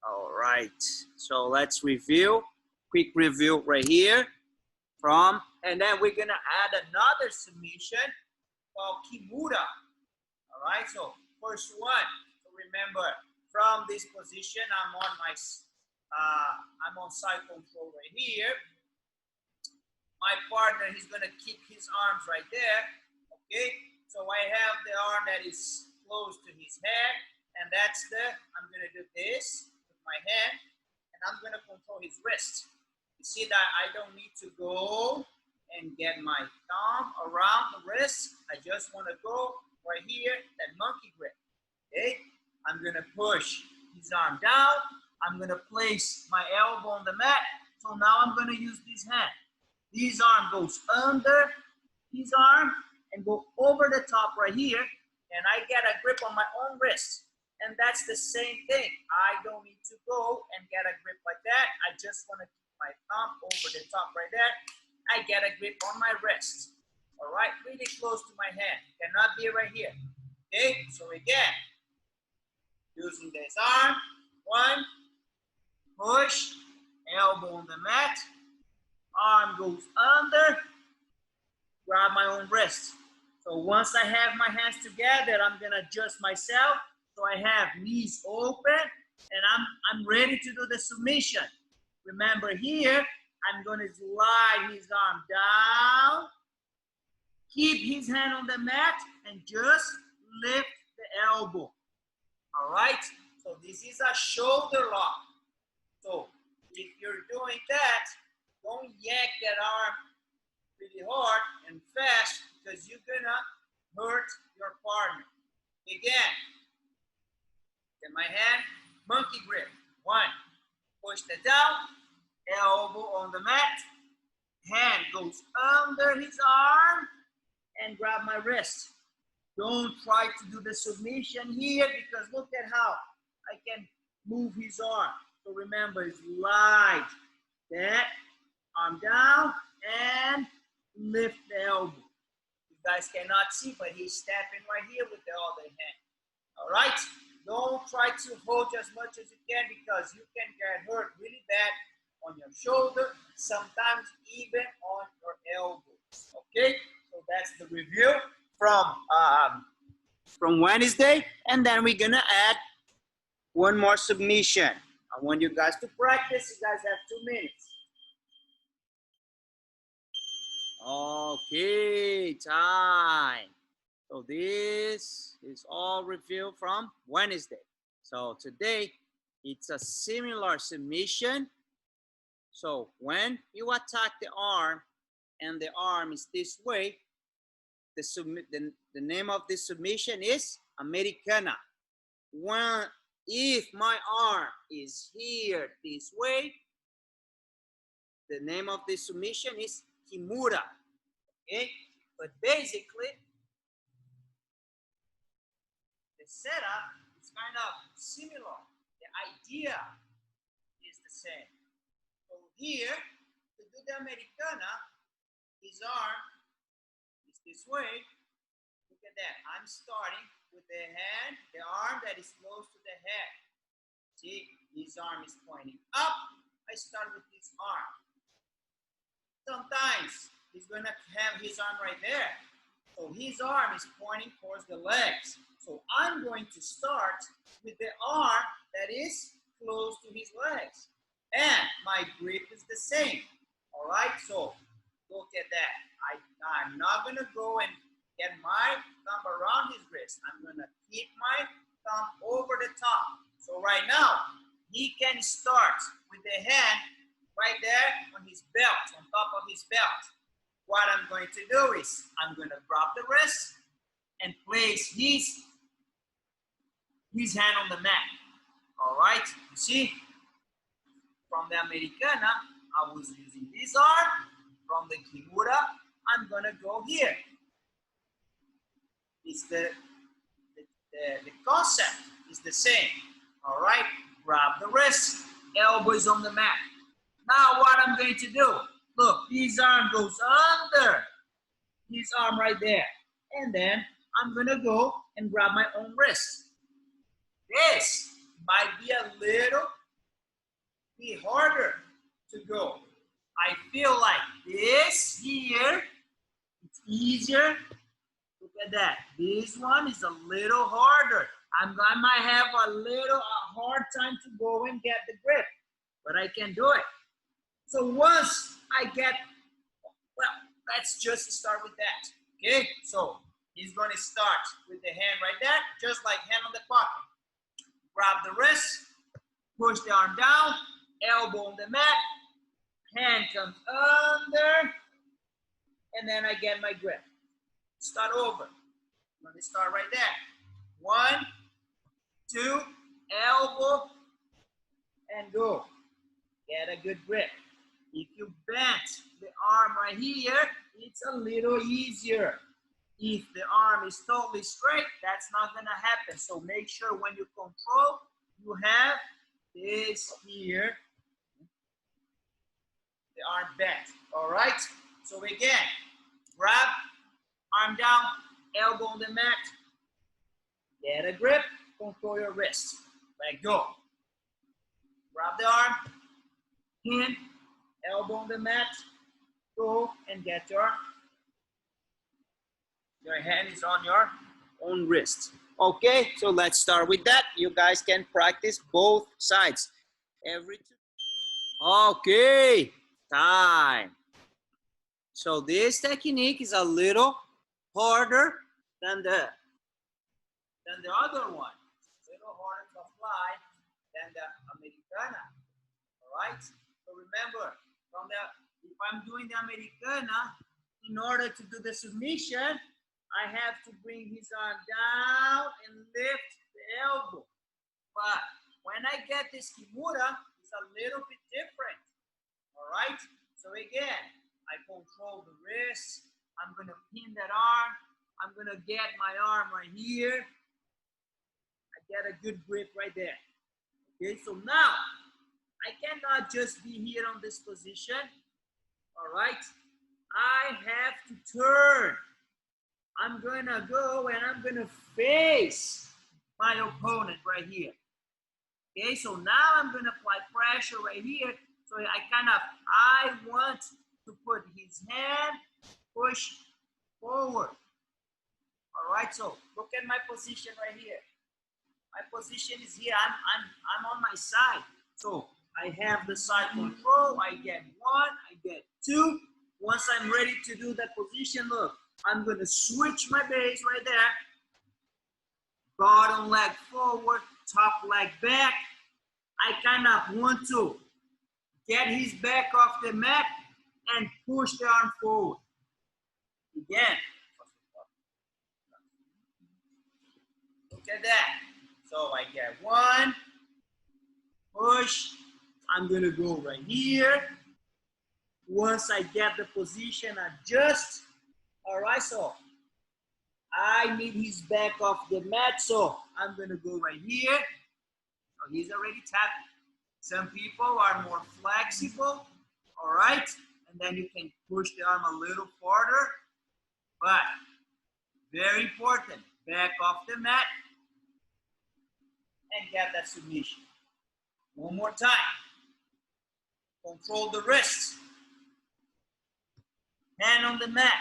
All right, so let's review, quick review right here from, and then we're gonna add another submission called Kimura. All right, so first one, so remember from this position, I'm on side control right here. My partner, he's gonna keep his arms right there, okay? So I have the arm that is close to his head, and that's I'm gonna do this with my hand, and I'm gonna control his wrist. You see that I don't need to go and get my thumb around the wrist. I just wanna go right here, that monkey grip, okay? I'm gonna push his arm down. I'm gonna place my elbow on the mat. So now I'm gonna use this hand. This arm goes under his arm and go over the top right here, and I get a grip on my own wrist. And that's the same thing. I don't need to go and get a grip like that. I just want to keep my thumb over the top right there. I get a grip on my wrist. All right, really close to my hand. Cannot be right here. Okay, so again, using this arm, one, push, elbow on the mat. Arm goes under, grab my own wrist. So once I have my hands together, I'm gonna adjust myself. So I have knees open, and I'm ready to do the submission. Remember here, I'm gonna slide his arm down, keep his hand on the mat, and just lift the elbow. All right, so this is a shoulder lock. So if you're doing that, don't yank that arm really hard and fast, because you're gonna hurt your partner. Again, get my hand, monkey grip. One, push it down, elbow on the mat, hand goes under his arm, and grab my wrist. Don't try to do the submission here, because look at how I can move his arm. So remember, slide that arm down and lift the elbow. You guys cannot see, but he's stepping right here with the other hand. All right? Don't try to hold as much as you can, because you can get hurt really bad on your shoulder, sometimes even on your elbow. Okay? So that's the review from Wednesday, and then we're gonna add one more submission. I want you guys to practice. You guys have 2 minutes. Okay, time. So this is all review from Wednesday. So today, it's a similar submission. So when you attack the arm, and the arm is this way, the name of this submission is Americana. If my arm is here this way, the name of this submission is Kimura. Okay, but basically the setup is kind of similar. The idea is the same. So here, to do the Americana, his arm is this way. Look at that. I'm starting with the hand, the arm that is close to the head. See, his arm is pointing up. I start with his arm. Sometimes he's going to have his arm right there. So his arm is pointing towards the legs. So I'm going to start with the arm that is close to his legs. And my grip is the same. All right, so look at that. I'm not going to go and get my thumb around his wrist. I'm going to keep my thumb over the top. So right now, he can start with the hand right there on his belt, on top of his belt. What I'm going to do is I'm going to drop the wrist and place his hand on the mat. All right, you see? From the Americana, I was using this arm. From the Kimura, I'm going to go here. It's the concept is the same. All right, grab the wrist, elbow is on the mat. Now what I'm going to do, look, his arm goes under his arm right there. And then I'm going to go and grab my own wrist. This might be a little be harder to go. I feel like this here, it's easier. Look at that. This one is a little harder. I might have a hard time to go and get the grip, but I can do it. So once I get, well, let's just start with that. Okay, so he's going to start with the hand right there, just like hand on the pocket. Grab the wrist, push the arm down, elbow on the mat, hand comes under, and then I get my grip. Start over. I'm going to start right there. 1, 2, elbow, and go. Get a good grip. If you bent the arm right here, it's a little easier. If the arm is totally straight, that's not going to happen. So make sure when you control, you have this here, the arm bent. All right? So again, grab, arm down, elbow on the mat, get a grip, control your wrist. Let go. Grab the arm, hand, elbow on the mat, go and get your hand is on your own wrist. Okay, so let's start with that. You guys can practice both sides. Okay, time. So this technique is a little harder than the other one. It's a little harder to apply than the Americana. All right. So remember, if I'm doing the Americana, in order to do the submission, I have to bring his arm down and lift the elbow. But when I get this Kimura, it's a little bit different. All right. So again, I control the wrist. I'm going to pin that arm. I'm going to get my arm right here. I get a good grip right there. Okay, so now I cannot just be here on this position. All right. I have to turn. I'm going to go and I'm going to face my opponent right here. Okay, so now I'm going to apply pressure right here. So I want to put his hand, push forward. All right, so look at my position right here. My position is here. I'm on my side. So I have the side control. I get 1, I get 2. Once I'm ready to do that position, look, I'm going to switch my base right there. Bottom leg forward, top leg back. I want to get his back off the mat and push the arm forward. Again. Look at that. So I get 1, push. I'm going to go right here. Once I get the position, adjust. All right, so I need his back off the mat, so I'm going to go right here. So he's already tapping. Some people are more flexible, all right? And then you can push the arm a little farther. But very important, back off the mat and get that submission. One more time. Control the wrist. Hand on the mat.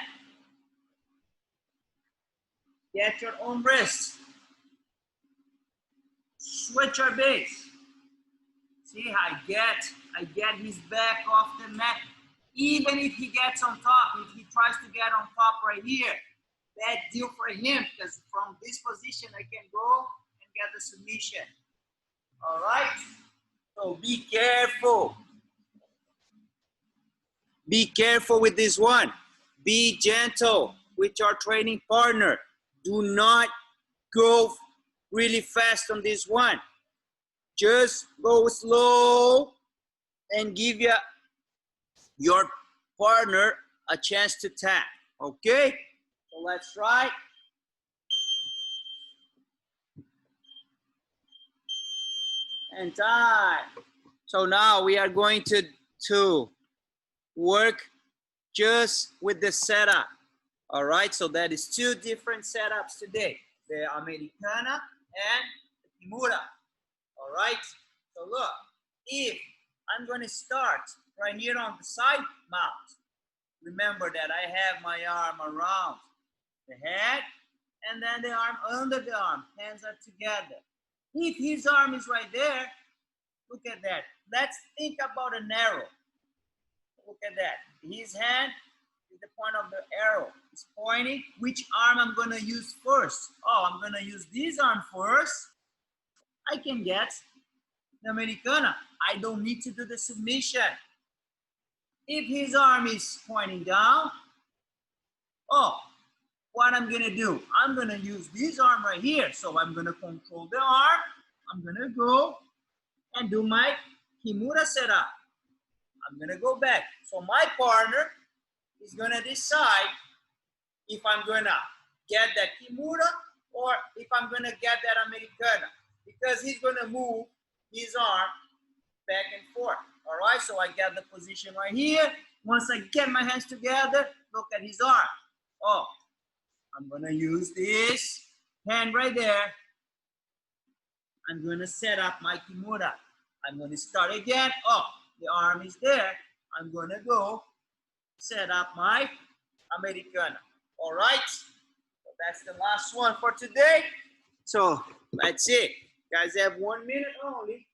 Get your own wrist. Switch our base. See, I get his back off the mat. Even if he gets on top, if he tries to get on top right here, bad deal for him, because from this position I can go and get the submission. All right? So be careful. Be careful with this one. Be gentle with your training partner. Do not go really fast on this one. Just go slow and give your partner a chance to tap. Okay? So let's try. And time. So now we are going to work just with the setup. All right, so that is 2 different setups today. The Americana and the Kimura. All right, so look, if I'm going to start right here on the side mount. Remember that I have my arm around the head and then the arm under the arm. Hands are together. If his arm is right there, look at that. Let's think about an arrow. Look at that. His hand is the point of the arrow. It's pointing. Which arm I'm going to use first? Oh, I'm going to use this arm first. I can get the Americana. I don't need to do the submission. If his arm is pointing down, oh, what I'm going to do? I'm going to use this arm right here. So I'm going to control the arm. I'm going to go and do my Kimura setup. I'm going to go back. So my partner is going to decide if I'm going to get that Kimura or if I'm going to get that Americana, because he's going to move his arm back and forth. All right, so I get the position right here. Once I get my hands together, look at his arm. Oh, I'm going to use this hand right there. I'm going to set up my Kimura. I'm going to start again. Oh, the arm is there. I'm going to go set up my Americana. All right, so that's the last one for today. So that's it. Guys have 1 minute only.